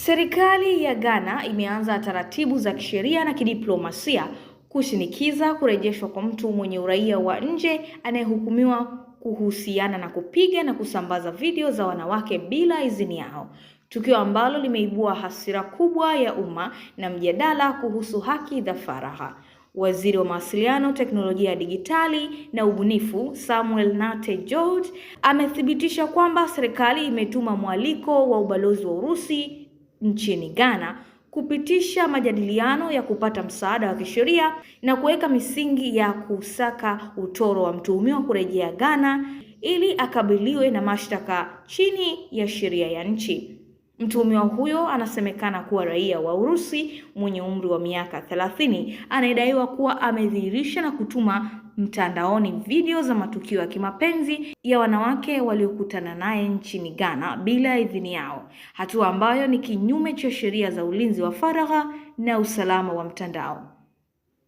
Serikali ya Ghana imeanza taratibu za kisheria na kidiplomasia kushinikiza kurejeshwa kwa mtu mwenye uraia wa nje anayehukumiwa kuhusiana na kupiga na kusambaza video za wanawake bila idhini yao, tukio ambalo limeibua hasira kubwa ya umma na mjadala kuhusu haki za faragha. Waziri wa Mawasiliano, Teknolojia ya Digitali na Ubunifu, Samuel Nate George, amethibitisha kwamba serikali imetuma mwaliko wa ubalozi wa Urusi nchini Ghana kupitisha majadiliano ya kupata msaada wa kisheria na kuweka misingi ya kusaka utoro wa mtuhumiwa kurejea Ghana ili akabiliwe na mashtaka chini ya sheria ya nchi. Mtuhumiwa huyo anasemekana kuwa raia wa Urusi mwenye umri wa miaka 30 anayedaiwa kuwa amedhihirisha na kutuma mtandaoni video za matukio ya kimapenzi ya wanawake waliokutana naye nchini Ghana bila idhini yao, hatua ambayo ni kinyume cha sheria za ulinzi wa faragha na usalama wa mtandao.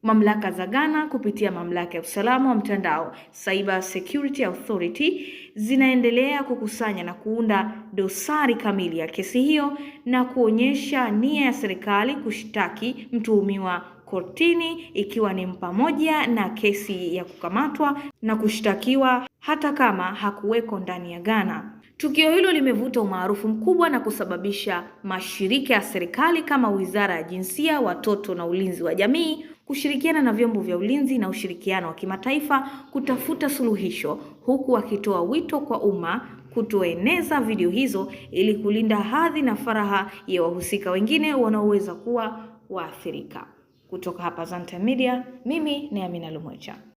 Mamlaka za Ghana kupitia mamlaka ya usalama wa mtandao, Cyber Security Authority, zinaendelea kukusanya na kuunda dosari kamili ya kesi hiyo na kuonyesha nia ya serikali kushtaki mtuhumiwa kortini, ikiwa ni pamoja na kesi ya kukamatwa na kushtakiwa hata kama hakuweko ndani ya Ghana. Tukio hilo limevuta umaarufu mkubwa na kusababisha mashirika ya serikali kama Wizara ya Jinsia, Watoto na Ulinzi wa Jamii kushirikiana na vyombo vya ulinzi na ushirikiano wa kimataifa kutafuta suluhisho, huku wakitoa wito kwa umma kutoeneza video hizo ili kulinda hadhi na faragha ya wahusika wengine wanaoweza kuwa waathirika. Kutoka hapa Zantime Media, mimi ni Amina Lumwecha.